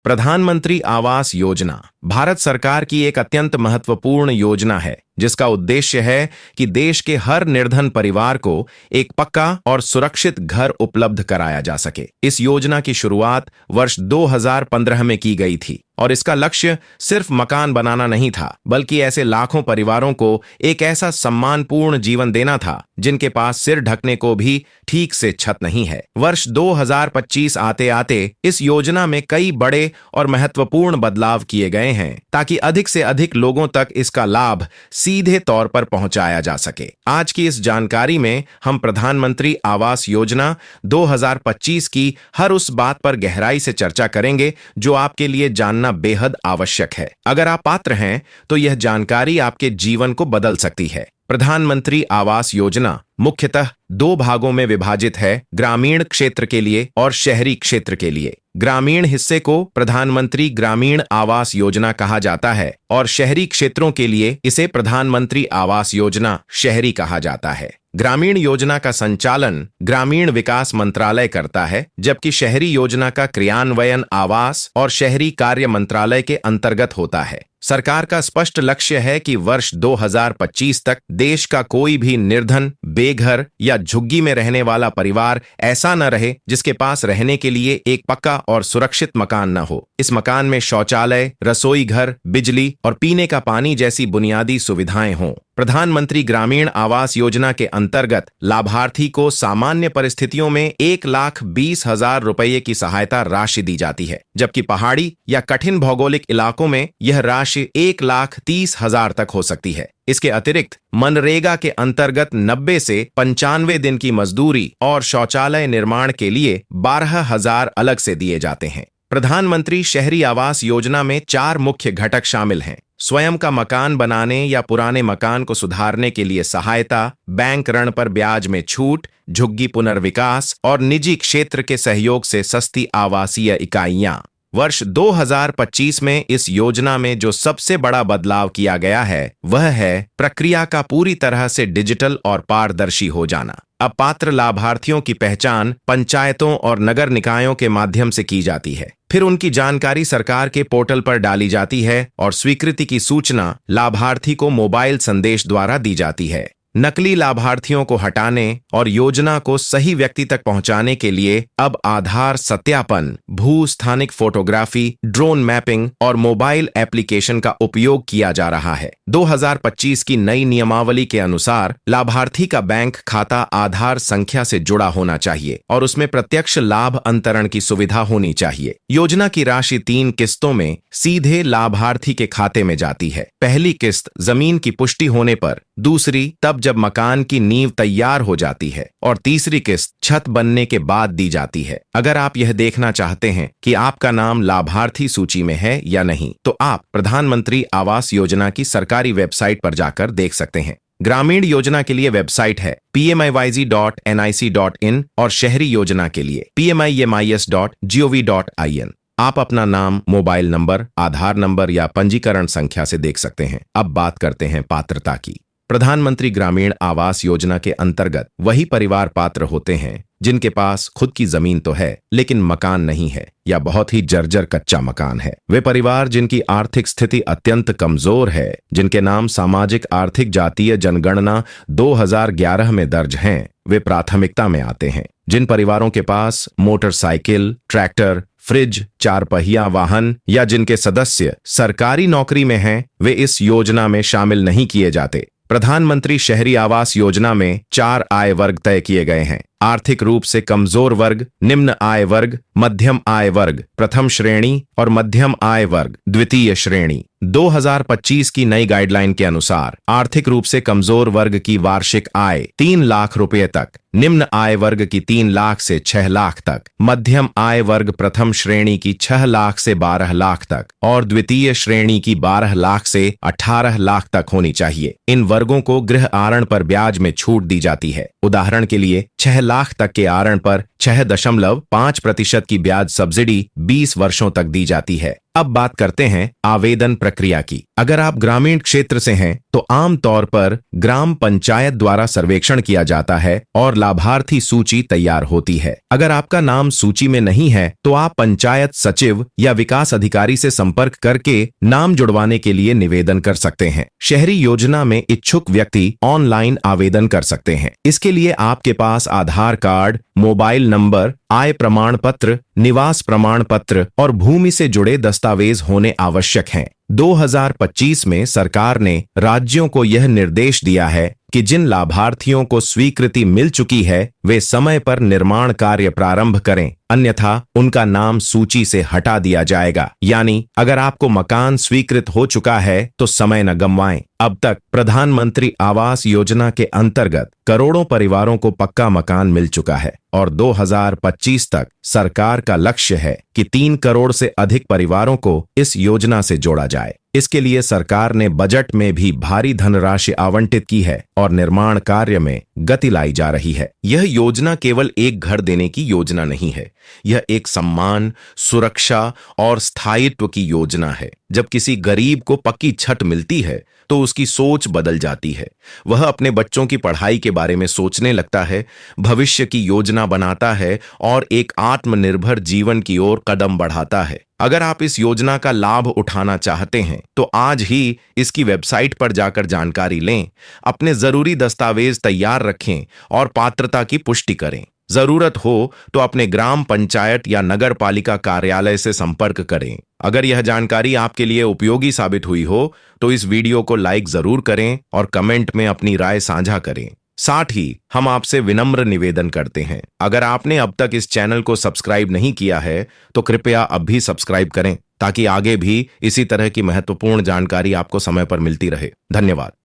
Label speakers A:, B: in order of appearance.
A: प्रधानमंत्री आवास योजना भारत सरकार की एक अत्यंत महत्वपूर्ण योजना है जिसका उद्देश्य है कि देश के हर निर्धन परिवार को एक पक्का और सुरक्षित घर उपलब्ध कराया जा सके। इस योजना की शुरुआत वर्ष 2015 में की गई थी और इसका लक्ष्य सिर्फ मकान बनाना नहीं था, बल्कि ऐसे लाखों परिवारों को एक ऐसा सम्मानपूर्ण जीवन देना था जिनके पास सिर ढकने को भी ठीक से छत नहीं है। वर्ष 2025 आते आते इस योजना में कई बड़े और महत्वपूर्ण बदलाव किए गए हैं ताकि अधिक से अधिक लोगों तक इसका लाभ सीधे तौर पर पहुंचाया जा सके। आज की इस जानकारी में हम प्रधानमंत्री आवास योजना 2025 की हर उस बात पर गहराई से चर्चा करेंगे जो आपके लिए जानना बेहद आवश्यक है। अगर आप पात्र हैं तो यह जानकारी आपके जीवन को बदल सकती है। प्रधानमंत्री आवास योजना मुख्यतः दो भागों में विभाजित है, ग्रामीण क्षेत्र के लिए और शहरी क्षेत्र के लिए। ग्रामीण हिस्से को प्रधानमंत्री ग्रामीण आवास योजना कहा जाता है और शहरी क्षेत्रों के लिए इसे प्रधानमंत्री आवास योजना शहरी कहा जाता है। ग्रामीण योजना का संचालन ग्रामीण विकास मंत्रालय करता है, जबकि शहरी योजना का क्रियान्वयन आवास और शहरी कार्य मंत्रालय के अंतर्गत होता है। सरकार का स्पष्ट लक्ष्य है कि वर्ष 2025 तक देश का कोई भी निर्धन, बेघर या झुग्गी में रहने वाला परिवार ऐसा न रहे जिसके पास रहने के लिए एक पक्का और सुरक्षित मकान न हो। इस मकान में शौचालय, रसोई घर, बिजली और पीने का पानी जैसी बुनियादी सुविधाएं हों। प्रधानमंत्री ग्रामीण आवास योजना के अंतर्गत लाभार्थी को सामान्य परिस्थितियों में 1,20,000 रुपये की सहायता राशि दी जाती है, जबकि पहाड़ी या कठिन भौगोलिक इलाकों में यह राशि 1,30,000 तक हो सकती है। इसके अतिरिक्त मनरेगा के अंतर्गत 90 से 95 दिन की मजदूरी और शौचालय निर्माण के लिए 12,000 अलग से दिए जाते हैं। प्रधानमंत्री शहरी आवास योजना में 4 मुख्य घटक शामिल हैं: स्वयं का मकान बनाने या पुराने मकान को सुधारने के लिए सहायता, बैंक ऋण पर ब्याज में छूट, झुग्गी पुनर्विकास और निजी क्षेत्र के सहयोग से सस्ती आवासीय इकाइयां। वर्ष 2025 में इस योजना में जो सबसे बड़ा बदलाव किया गया है वह है प्रक्रिया का पूरी तरह से डिजिटल और पारदर्शी हो जाना। अब पात्र लाभार्थियों की पहचान पंचायतों और नगर निकायों के माध्यम से की जाती है, फिर उनकी जानकारी सरकार के पोर्टल पर डाली जाती है और स्वीकृति की सूचना लाभार्थी को मोबाइल संदेश द्वारा दी जाती है। नकली लाभार्थियों को हटाने और योजना को सही व्यक्ति तक पहुंचाने के लिए अब आधार सत्यापन, भू स्थानिक फोटोग्राफी, ड्रोन मैपिंग और मोबाइल एप्लीकेशन का उपयोग किया जा रहा है। 2025 की नई नियमावली के अनुसार लाभार्थी का बैंक खाता आधार संख्या से जुड़ा होना चाहिए और उसमें प्रत्यक्ष लाभ अंतरण की सुविधा होनी चाहिए। योजना की राशि 3 किस्तों में सीधे लाभार्थी के खाते में जाती है। पहली किस्त जमीन की पुष्टि होने पर, दूसरी तब जब मकान की नींव तैयार हो जाती है और तीसरी किस्त छत बनने के बाद दी जाती है। अगर आप यह देखना चाहते हैं कि आपका नाम लाभार्थी सूची में है या नहीं, तो आप प्रधानमंत्री आवास योजना की सरकारी वेबसाइट पर जाकर देख सकते हैं। ग्रामीण योजना के लिए वेबसाइट है pmiyz.nic.in और शहरी योजना के लिए pmimis.gov.in। आप अपना नाम, मोबाइल नंबर, आधार नंबर या पंजीकरण संख्या से देख सकते हैं। अब बात करते हैं पात्रता की। प्रधानमंत्री ग्रामीण आवास योजना के अंतर्गत वही परिवार पात्र होते हैं जिनके पास खुद की जमीन तो है लेकिन मकान नहीं है या बहुत ही जर्जर कच्चा मकान है। वे परिवार जिनकी आर्थिक स्थिति अत्यंत कमजोर है, जिनके नाम सामाजिक आर्थिक जातीय जनगणना 2011 में दर्ज हैं, वे प्राथमिकता में आते हैं। जिन परिवारों के पास मोटरसाइकिल, ट्रैक्टर, फ्रिज, 4 पहिया वाहन या जिनके सदस्य सरकारी नौकरी में हैं, वे इस योजना में शामिल नहीं किए जाते। प्रधानमंत्री शहरी आवास योजना में 4 आय वर्ग तय किए गए हैं: आर्थिक रूप से कमजोर वर्ग, निम्न आय वर्ग, मध्यम आय वर्ग, प्रथम श्रेणी और मध्यम आय वर्ग, द्वितीय श्रेणी। 2025 की नई गाइडलाइन के अनुसार आर्थिक रूप से कमजोर वर्ग की वार्षिक आय 3 लाख रुपए तक, निम्न आय वर्ग की 3 लाख से 6 लाख तक, मध्यम आय वर्ग प्रथम श्रेणी की 6 लाख से 12 लाख तक और द्वितीय श्रेणी की 12 लाख से 18 लाख तक होनी चाहिए। इन वर्गों को गृह आरण पर ब्याज में छूट दी जाती है। उदाहरण के लिए 6 लाख तक के आरण पर 6.5% की ब्याज सब्सिडी 20 वर्षों तक दी जाती है। अब बात करते हैं आवेदन प्रक्रिया की। अगर आप ग्रामीण क्षेत्र से हैं तो आम तौर पर ग्राम पंचायत द्वारा सर्वेक्षण किया जाता है और लाभार्थी सूची तैयार होती है। अगर आपका नाम सूची में नहीं है तो आप पंचायत सचिव या विकास अधिकारी से संपर्क करके नाम जुड़वाने के लिए निवेदन कर सकते हैं। शहरी योजना में इच्छुक व्यक्ति ऑनलाइन आवेदन कर सकते हैं। इसके लिए आपके पास आधार कार्ड, मोबाइल नंबर, आय प्रमाण पत्र, निवास प्रमाण पत्र और भूमि से जुड़े दस्तावेज होने आवश्यक हैं। 2025 में सरकार ने राज्यों को यह निर्देश दिया है कि जिन लाभार्थियों को स्वीकृति मिल चुकी है वे समय पर निर्माण कार्य प्रारंभ करें, अन्यथा उनका नाम सूची से हटा दिया जाएगा। यानी अगर आपको मकान स्वीकृत हो चुका है तो समय न गंवाएं। अब तक प्रधानमंत्री आवास योजना के अंतर्गत करोड़ों परिवारों को पक्का मकान मिल चुका है और 2025 तक सरकार का लक्ष्य है कि 3 करोड़ से अधिक परिवारों को इस योजना से जोड़ा जाए। इसके लिए सरकार ने बजट में भी भारी धनराशि आवंटित की है और निर्माण कार्य में गति लाई जा रही है। यह योजना केवल एक घर देने की योजना नहीं है, यह एक सम्मान, सुरक्षा और स्थायित्व की योजना है। जब किसी गरीब को पक्की छत मिलती है तो उसकी सोच बदल जाती है। वह अपने बच्चों की पढ़ाई के बारे में सोचने लगता है, भविष्य की योजना बनाता है और एक आत्मनिर्भर जीवन की ओर कदम बढ़ाता है। अगर आप इस योजना का लाभ उठाना चाहते हैं तो आज ही इसकी वेबसाइट पर जाकर जानकारी लें, अपने जरूरी दस्तावेज तैयार रखें और पात्रता की पुष्टि करें। जरूरत हो तो अपने ग्राम पंचायत या नगर पालिका कार्यालय से संपर्क करें। अगर यह जानकारी आपके लिए उपयोगी साबित हुई हो तो इस वीडियो को लाइक जरूर करें और कमेंट में अपनी राय साझा करें। साथ ही हम आपसे विनम्र निवेदन करते हैं, अगर आपने अब तक इस चैनल को सब्सक्राइब नहीं किया है तो कृपया अब भी सब्सक्राइब करें ताकि आगे भी इसी तरह की महत्वपूर्ण जानकारी आपको समय पर मिलती रहे। धन्यवाद।